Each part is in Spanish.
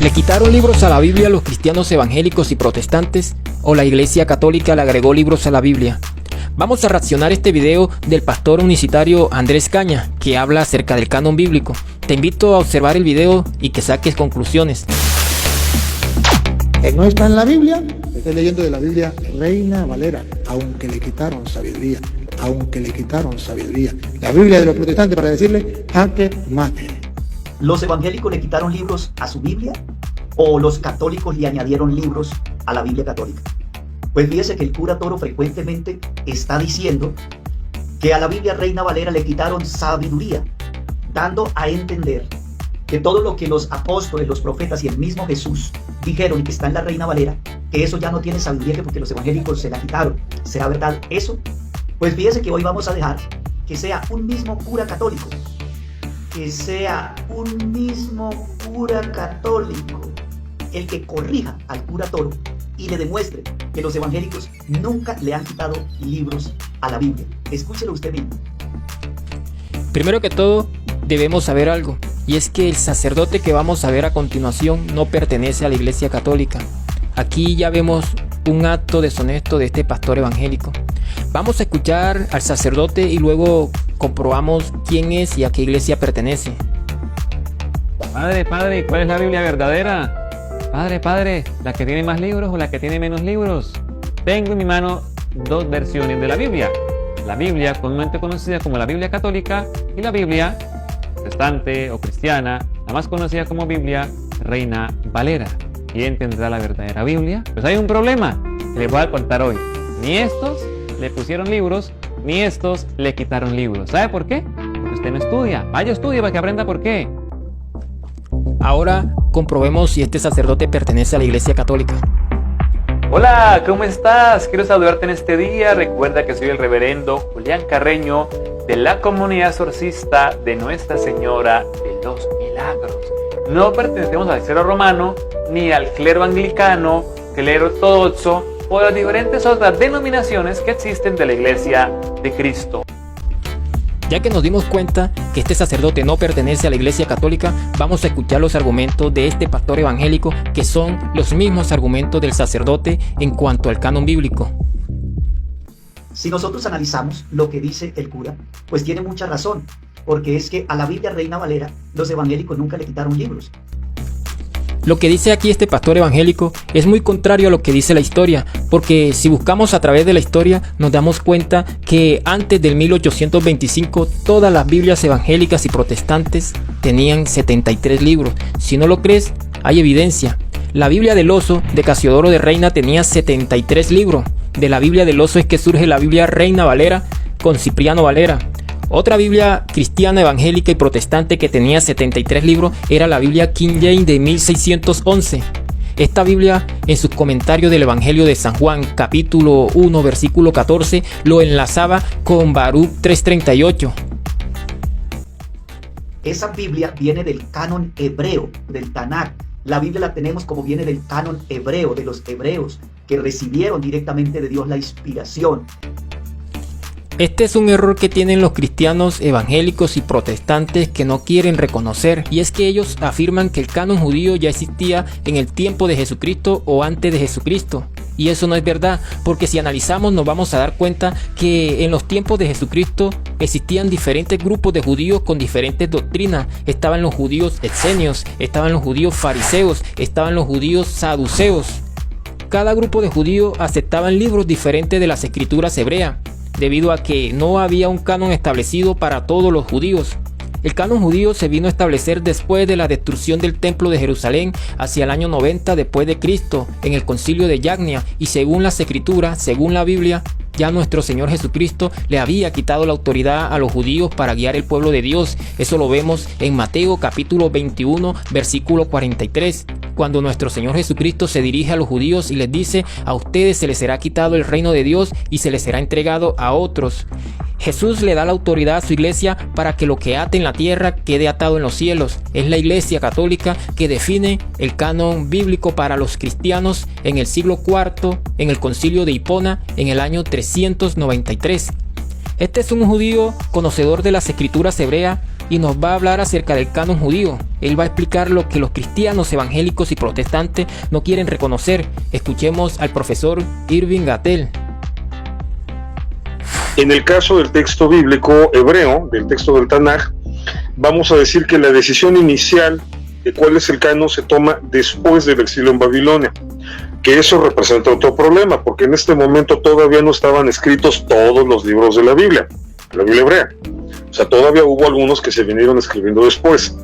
¿Le quitaron libros a la Biblia a los cristianos evangélicos y protestantes? ¿O la Iglesia Católica le agregó libros a la Biblia? Vamos a reaccionar este video del pastor unicitario Andrés Caña, que habla acerca del canon bíblico. Te invito a observar el video y que saques conclusiones. No está en la Biblia, estoy leyendo de la Biblia Reina Valera, aunque le quitaron sabiduría, La Biblia de los protestantes para decirle, jaque mate. ¿Los evangélicos le quitaron libros a su Biblia o los católicos le añadieron libros a la Biblia católica? Pues fíjese que el cura Toro frecuentemente está diciendo que a la Biblia Reina Valera le quitaron sabiduría, dando a entender que todo lo que los apóstoles, los profetas y el mismo Jesús dijeron y que está en la Reina Valera, que eso ya no tiene sabiduría, que porque los evangélicos se la quitaron. ¿Será verdad eso? Pues fíjese que hoy vamos a dejar que sea un mismo cura católico, el que corrija al cura Toro y le demuestre que los evangélicos nunca le han quitado libros a la Biblia. Escúchelo usted mismo. Primero que todo, debemos saber algo, y es que el sacerdote que vamos a ver a continuación no pertenece a la Iglesia Católica. Aquí ya vemos un acto deshonesto de este pastor evangélico. Vamos a escuchar al sacerdote y luego comprobamos quién es y a qué iglesia pertenece. Padre, ¿cuál es la Biblia verdadera? Padre, ¿la que tiene más libros o la que tiene menos libros? Tengo en mi mano dos versiones de la Biblia. La Biblia comúnmente conocida como la Biblia católica y la Biblia protestante o cristiana, la más conocida como Biblia Reina Valera. ¿Quién tendrá la verdadera Biblia? Pues hay un problema que les voy a contar hoy. Ni estos le pusieron libros, ni estos le quitaron libros. ¿Sabe por qué? Porque usted no estudia. Vaya, estudie para que aprenda por qué. Ahora comprobemos si este sacerdote pertenece a la Iglesia Católica. Hola, ¿cómo estás? Quiero saludarte en este día. Recuerda que soy el reverendo Julián Carreño de la comunidad exorcista de Nuestra Señora de los Milagros. No pertenecemos al clero romano, ni al clero anglicano, clero ortodoxo o las diferentes otras denominaciones que existen de la Iglesia de Cristo. Ya que nos dimos cuenta que este sacerdote no pertenece a la Iglesia Católica, vamos a escuchar los argumentos de este pastor evangélico, que son los mismos argumentos del sacerdote en cuanto al canon bíblico. Si nosotros analizamos lo que dice el cura, pues tiene mucha razón, porque es que a la Biblia Reina Valera los evangélicos nunca le quitaron libros. Lo que dice aquí este pastor evangélico es muy contrario a lo que dice la historia, porque si buscamos a través de la historia nos damos cuenta que antes del 1825 todas las Biblias evangélicas y protestantes tenían 73 libros. Si no lo crees, hay evidencia. La Biblia del Oso de Casiodoro de Reina tenía 73 libros. De la Biblia del Oso es que surge la Biblia Reina Valera con Cipriano Valera. Otra Biblia cristiana, evangélica y protestante que tenía 73 libros era la Biblia King James de 1611. Esta Biblia, en sus comentarios del Evangelio de San Juan, capítulo 1, versículo 14, lo enlazaba con Baruch 3:38. Esa Biblia viene del canon hebreo, del Tanakh. La Biblia la tenemos como viene del canon hebreo, de los hebreos, que recibieron directamente de Dios la inspiración. Este es un error que tienen los cristianos evangélicos y protestantes que no quieren reconocer, y es que ellos afirman que el canon judío ya existía en el tiempo de Jesucristo o antes de Jesucristo. Y eso no es verdad, porque si analizamos nos vamos a dar cuenta que en los tiempos de Jesucristo existían diferentes grupos de judíos con diferentes doctrinas. Estaban los judíos esenios, estaban los judíos fariseos, estaban los judíos saduceos. Cada grupo de judíos aceptaban libros diferentes de las escrituras hebreas, debido a que no había un canon establecido para todos los judíos. El canon judío se vino a establecer después de la destrucción del templo de Jerusalén hacia el año 90 después de Cristo en el concilio de Yagnia, y según las escrituras, según la Biblia, ya nuestro Señor Jesucristo le había quitado la autoridad a los judíos para guiar el pueblo de Dios. Eso lo vemos en Mateo capítulo 21 versículo 43, cuando nuestro Señor Jesucristo se dirige a los judíos y les dice: a ustedes se les será quitado el reino de Dios y se les será entregado a otros. Jesús le da la autoridad a su iglesia para que lo que ate en la tierra quede atado en los cielos. Es la Iglesia Católica que define el canon bíblico para los cristianos en el siglo IV, en el concilio de Hipona, en el año 393. Este es un judío conocedor de las escrituras hebreas y nos va a hablar acerca del canon judío. Él va a explicar lo que los cristianos evangélicos y protestantes no quieren reconocer. Escuchemos al profesor Irving Gattel. En el caso del texto bíblico hebreo, del texto del Tanaj, vamos a decir que la decisión inicial de cuál es el canon se toma después del exilio en Babilonia, que eso representa otro problema, porque en este momento todavía no estaban escritos todos los libros de la Biblia hebrea. O sea, todavía hubo algunos que se vinieron escribiendo después.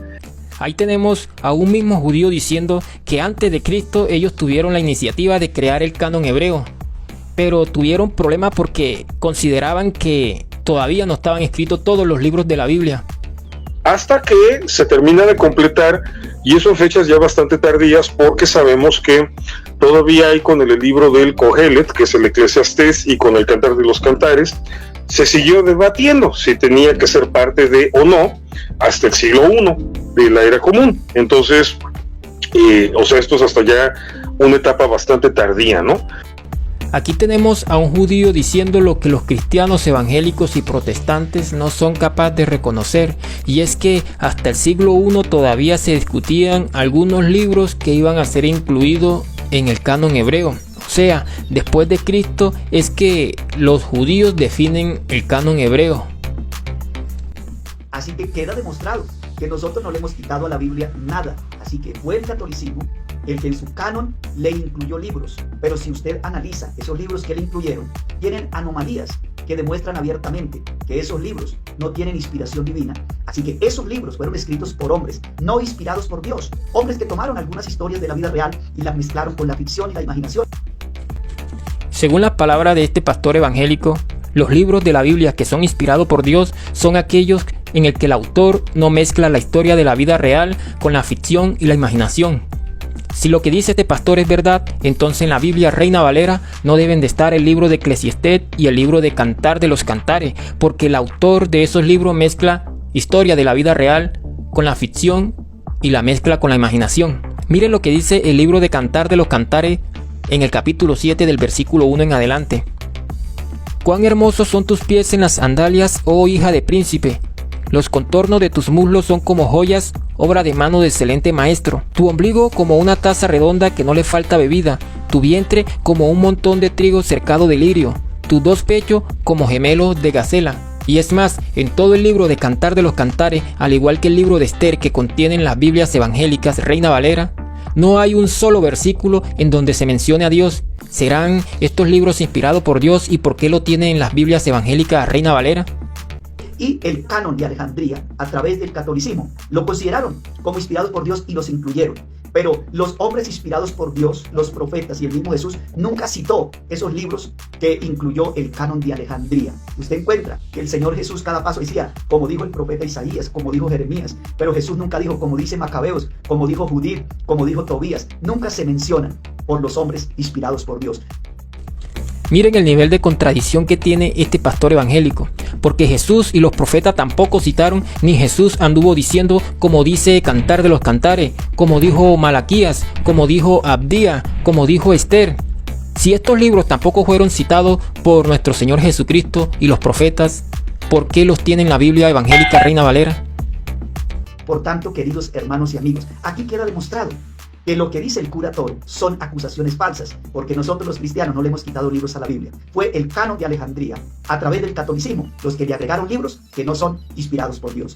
Ahí tenemos a un mismo judío diciendo que antes de Cristo ellos tuvieron la iniciativa de crear el canon hebreo, pero tuvieron problemas porque consideraban que todavía no estaban escritos todos los libros de la Biblia. Hasta que se termina de completar, y eso en fechas ya bastante tardías, porque sabemos que todavía hay con el libro del Kohelet, que es el Eclesiastés, y con el Cantar de los Cantares, se siguió debatiendo si tenía que ser parte de o no, hasta el siglo I de la era común. Entonces, o sea, esto es hasta ya una etapa bastante tardía, ¿no? Aquí tenemos a un judío diciendo lo que los cristianos evangélicos y protestantes no son capaces de reconocer, y es que hasta el siglo I todavía se discutían algunos libros que iban a ser incluidos en el canon hebreo. O sea, después de Cristo es que los judíos definen el canon hebreo. Así que queda demostrado que nosotros no le hemos quitado a la Biblia nada. Así que fue el catolicismo el que en su canon le incluyó libros. Pero si usted analiza esos libros que le incluyeron, tienen anomalías que demuestran abiertamente que esos libros no tienen inspiración divina. Así que esos libros fueron escritos por hombres, no inspirados por Dios. Hombres que tomaron algunas historias de la vida real y las mezclaron con la ficción y la imaginación. Según la palabra de este pastor evangélico, los libros de la Biblia que son inspirados por Dios son aquellos en el que el autor no mezcla la historia de la vida real con la ficción y la imaginación. Si lo que dice este pastor es verdad, entonces en la Biblia Reina Valera no deben de estar el libro de Eclesiastés y el libro de Cantar de los Cantares, porque el autor de esos libros mezcla historia de la vida real con la ficción y la mezcla con la imaginación. Miren lo que dice el libro de Cantar de los Cantares en el capítulo 7 del versículo 1 en adelante. Cuán hermosos son tus pies en las sandalias, oh hija de príncipe. Los contornos de tus muslos son como joyas, obra de mano de excelente maestro. Tu ombligo como una taza redonda que no le falta bebida. Tu vientre como un montón de trigo cercado de lirio. Tus dos pechos como gemelos de gacela. Y es más, en todo el libro de Cantar de los Cantares, al igual que el libro de Esther que contienen las Biblias evangélicas Reina Valera, no hay un solo versículo en donde se mencione a Dios. ¿Serán estos libros inspirados por Dios y por qué lo tienen en las Biblias evangélicas Reina Valera? Y el canon de Alejandría, a través del catolicismo, lo consideraron como inspirados por Dios y los incluyeron. Pero los hombres inspirados por Dios, los profetas y el mismo Jesús, nunca citó esos libros que incluyó el canon de Alejandría. Usted encuentra que el Señor Jesús cada paso decía, como dijo el profeta Isaías, como dijo Jeremías, pero Jesús nunca dijo, como dice Macabeos, como dijo Judith, como dijo Tobías. Nunca se mencionan por los hombres inspirados por Dios. Miren el nivel de contradicción que tiene este pastor evangélico, porque Jesús y los profetas tampoco citaron, ni Jesús anduvo diciendo como dice Cantar de los Cantares, como dijo Malaquías, como dijo Abdía, como dijo Esther. Si estos libros tampoco fueron citados por nuestro Señor Jesucristo y los profetas, ¿por qué los tiene en la Biblia evangélica Reina Valera? Por tanto, queridos hermanos y amigos, aquí queda demostrado que lo que dice el cura Toro son acusaciones falsas, porque nosotros los cristianos no le hemos quitado libros a la Biblia. Fue el canon de Alejandría, a través del catolicismo, los que le agregaron libros que no son inspirados por Dios.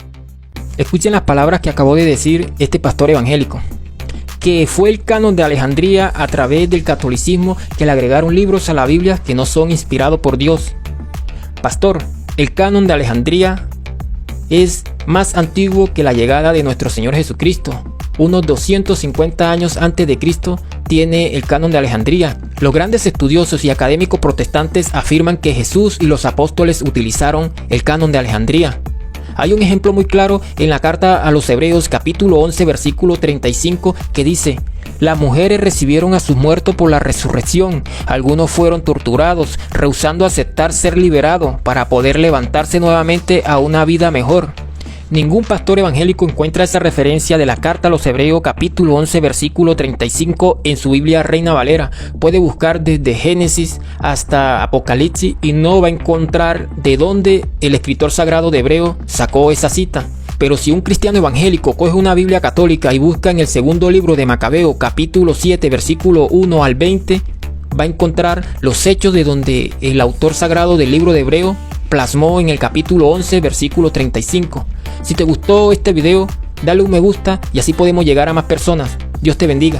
Escuchen las palabras que acabó de decir este pastor evangélico, que fue el canon de Alejandría a través del catolicismo que le agregaron libros a la Biblia que no son inspirados por Dios. Pastor, el canon de Alejandría es más antiguo que la llegada de nuestro Señor Jesucristo. Unos 250 años antes de Cristo tiene el canon de Alejandría. Los grandes estudiosos y académicos protestantes afirman que Jesús y los apóstoles utilizaron el canon de Alejandría. Hay un ejemplo muy claro en la carta a los Hebreos capítulo 11 versículo 35 que dice: las mujeres recibieron a sus muertos por la resurrección, algunos fueron torturados, rehusando aceptar ser liberados para poder levantarse nuevamente a una vida mejor. Ningún pastor evangélico encuentra esa referencia de la carta a los Hebreos capítulo 11 versículo 35 en su Biblia Reina Valera. Puede buscar desde Génesis hasta Apocalipsis y no va a encontrar de dónde el escritor sagrado de Hebreo sacó esa cita. Pero si un cristiano evangélico coge una Biblia católica y busca en el segundo libro de Macabeo, capítulo 7, versículo 1 al 20, va a encontrar los hechos de donde el autor sagrado del libro de Hebreo plasmó en el capítulo 11, versículo 35. Si te gustó este video, dale un me gusta y así podemos llegar a más personas. Dios te bendiga.